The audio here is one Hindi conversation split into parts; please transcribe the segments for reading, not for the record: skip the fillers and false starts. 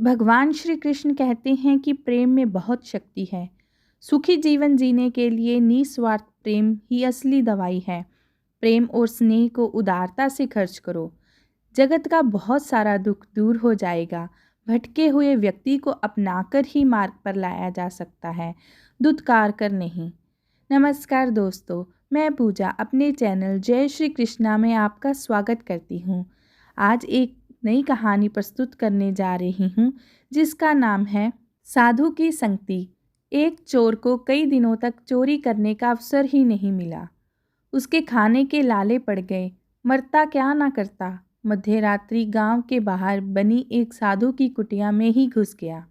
भगवान श्री कृष्ण कहते हैं कि प्रेम में बहुत शक्ति है। सुखी जीवन जीने के लिए निस्वार्थ प्रेम ही असली दवाई है। प्रेम और स्नेह को उदारता से खर्च करो। जगत का बहुत सारा दुख दूर हो जाएगा। भटके हुए व्यक्ति को अपनाकर ही मार्ग पर लाया जा सकता है, दुत्कार कर नहीं। नमस्कार दोस्तों, मैं पूजा अपने चैनल जय श्री कृष्णा में आपका स्वागत करती हूँ। आज एक नई कहानी प्रस्तुत करने जा रही हूँ जिसका नाम है साधु की संगति। एक चोर को कई दिनों तक चोरी करने का अवसर ही नहीं मिला। उसके खाने के लाले पड़ गए, मरता क्या ना करता। मध्य रात्रि गांव के बाहर बनी एक साधु की कुटिया में ही घुस गया।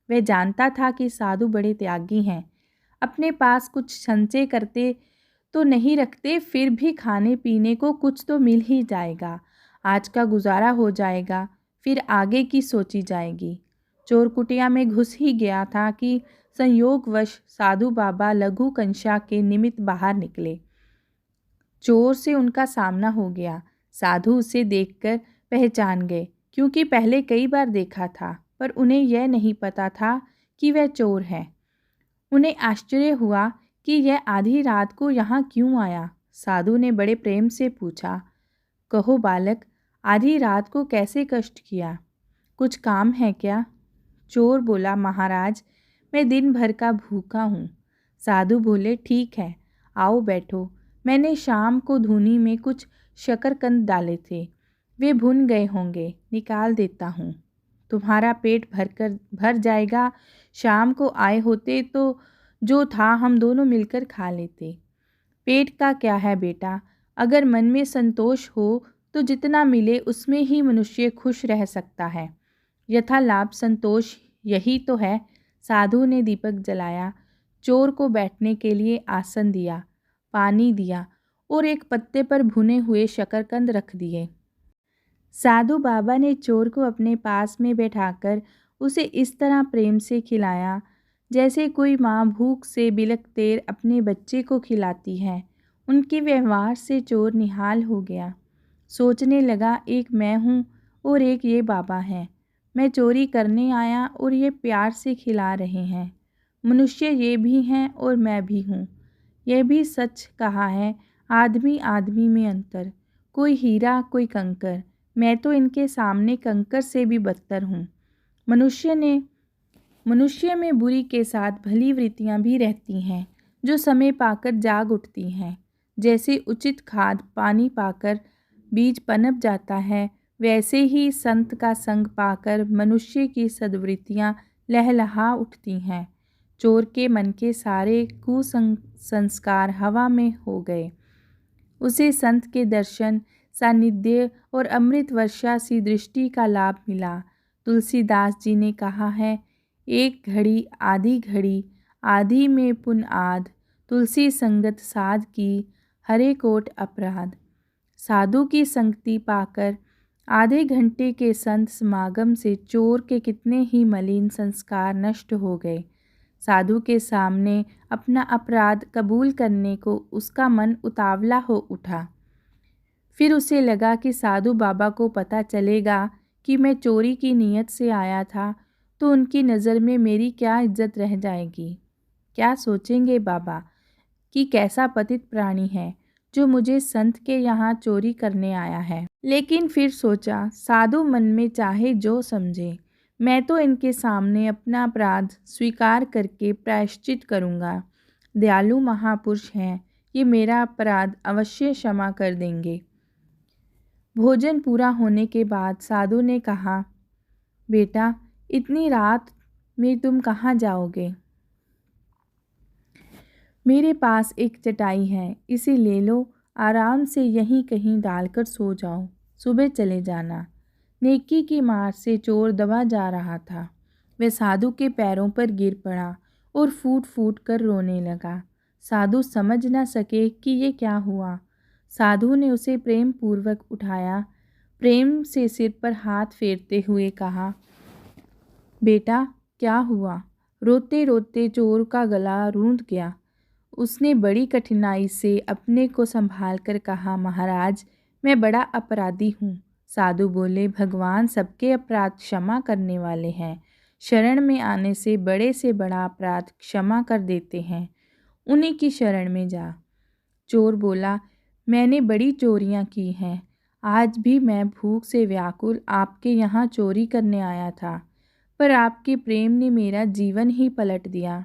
वह जानता था कि साधु बड़े त्यागी हैं, अपने पास कुछ संचय करते तो नहीं रखते, फिर भी खाने पीने को कुछ तो मिल ही जाएगा। आज का गुजारा हो जाएगा, फिर आगे की सोची जाएगी। चोर कुटिया में घुस ही गया था कि संयोगवश साधु बाबा लघु कंशा के निमित्त बाहर निकले। चोर से उनका सामना हो गया। साधु उसे देखकर पहचान गए, क्योंकि पहले कई बार देखा था, पर उन्हें यह नहीं पता था कि वह चोर है। उन्हें आश्चर्य हुआ कि यह आधी रात को यहाँ क्यों आया। साधु ने बड़े प्रेम से पूछा, कहो बालक, आधी रात को कैसे कष्ट किया? कुछ काम है क्या? चोर बोला, महाराज, मैं दिन भर का भूखा हूँ। साधु बोले, ठीक है, आओ बैठो। मैंने शाम को धूनी में कुछ शकरकंद डाले थे, वे भुन गए होंगे, निकाल देता हूँ। तुम्हारा पेट भर जाएगा। शाम को आए होते तो जो था हम दोनों मिलकर खा लेते। पेट का क्या है बेटा, अगर मन में संतोष हो तो जितना मिले उसमें ही मनुष्य खुश रह सकता है। यथा लाभ संतोष यही तो है। साधु ने दीपक जलाया, चोर को बैठने के लिए आसन दिया, पानी दिया और एक पत्ते पर भुने हुए शकरकंद रख दिए। साधु बाबा ने चोर को अपने पास में बैठाकर उसे इस तरह प्रेम से खिलाया जैसे कोई माँ भूख से बिलखते अपने बच्चे को खिलाती है। उनके व्यवहार से चोर निहाल हो गया। सोचने लगा, एक मैं हूँ और एक ये बाबा हैं। मैं चोरी करने आया और ये प्यार से खिला रहे हैं। मनुष्य ये भी हैं और मैं भी हूँ। यह भी सच कहा है, आदमी आदमी में अंतर, कोई हीरा कोई कंकर। मैं तो इनके सामने कंकर से भी बदतर हूँ। मनुष्य में बुरी के साथ भली वृत्तियाँ भी रहती हैं, जो समय पाकर जाग उठती हैं। जैसे उचित खाद पानी पाकर बीज पनप जाता है, वैसे ही संत का संग पाकर मनुष्य की सद्वृत्तियाँ लहलहा उठती हैं। चोर के मन के सारे कुसंस्कार हवा में हो गए। उसे संत के दर्शन, सानिध्य और अमृत वर्षा सी दृष्टि का लाभ मिला। तुलसीदास जी ने कहा है, एक घड़ी आधी में पुन आध, तुलसी संगत साध की, हरे कोट अपराध। साधु की संगति पाकर आधे घंटे के संत समागम से चोर के कितने ही मलिन संस्कार नष्ट हो गए। साधु के सामने अपना अपराध कबूल करने को उसका मन उतावला हो उठा। फिर उसे लगा कि साधु बाबा को पता चलेगा कि मैं चोरी की नीयत से आया था, तो उनकी नज़र में मेरी क्या इज्जत रह जाएगी। क्या सोचेंगे बाबा कि कैसा पतित प्राणी है जो मुझे संत के यहाँ चोरी करने आया है। लेकिन फिर सोचा, साधु मन में चाहे जो समझे, मैं तो इनके सामने अपना अपराध स्वीकार करके प्रायश्चित करूँगा। दयालु महापुरुष हैं, ये मेरा अपराध अवश्य क्षमा कर देंगे। भोजन पूरा होने के बाद साधु ने कहा, बेटा, इतनी रात में तुम कहाँ जाओगे? मेरे पास एक चटाई है, इसे ले लो, आराम से यहीं कहीं डालकर सो जाओ, सुबह चले जाना। नेकी की मार से चोर दबा जा रहा था। वह साधु के पैरों पर गिर पड़ा और फूट फूट कर रोने लगा। साधु समझ न सके कि ये क्या हुआ। साधु ने उसे प्रेम पूर्वक उठाया, प्रेम से सिर पर हाथ फेरते हुए कहा, बेटा, क्या हुआ? रोते रोते चोर का गला रूंध गया। उसने बड़ी कठिनाई से अपने को संभाल कर कहा, महाराज, मैं बड़ा अपराधी हूँ। साधु बोले, भगवान सबके अपराध क्षमा करने वाले हैं। शरण में आने से बड़ा अपराध क्षमा कर देते हैं। उन्हीं की शरण में जा। चोर बोला, मैंने बड़ी चोरियां की हैं। आज भी मैं भूख से व्याकुल आपके यहाँ चोरी करने आया था, पर आपके प्रेम ने मेरा जीवन ही पलट दिया।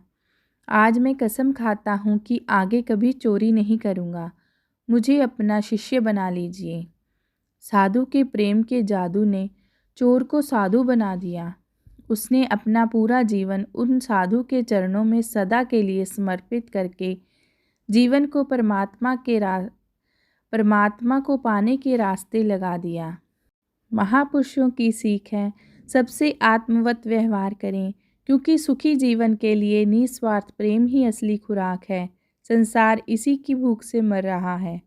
आज मैं कसम खाता हूँ कि आगे कभी चोरी नहीं करूँगा। मुझे अपना शिष्य बना लीजिए। साधु के प्रेम के जादू ने चोर को साधु बना दिया। उसने अपना पूरा जीवन उन साधु के चरणों में सदा के लिए समर्पित करके जीवन को परमात्मा को पाने के रास्ते लगा दिया। महापुरुषों की सीख है, सबसे आत्मवत व्यवहार करें, क्योंकि सुखी जीवन के लिए निस्वार्थ प्रेम ही असली खुराक है। संसार इसी की भूख से मर रहा है।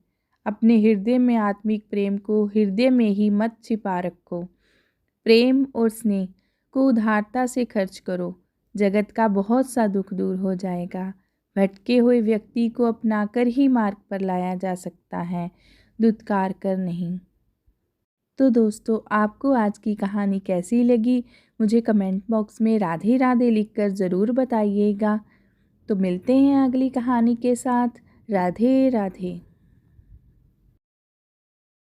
अपने हृदय में आत्मिक प्रेम को हृदय में ही मत छिपा रखो। प्रेम और स्नेह को उदारता से खर्च करो। जगत का बहुत सा दुख दूर हो जाएगा। भटके हुए व्यक्ति को अपनाकर ही मार्ग पर लाया जा सकता है, दुत्कार कर नहीं। तो दोस्तों, आपको आज की कहानी कैसी लगी मुझे कमेंट बॉक्स में राधे राधे लिखकर ज़रूर बताइएगा। तो मिलते हैं अगली कहानी के साथ। राधे राधे।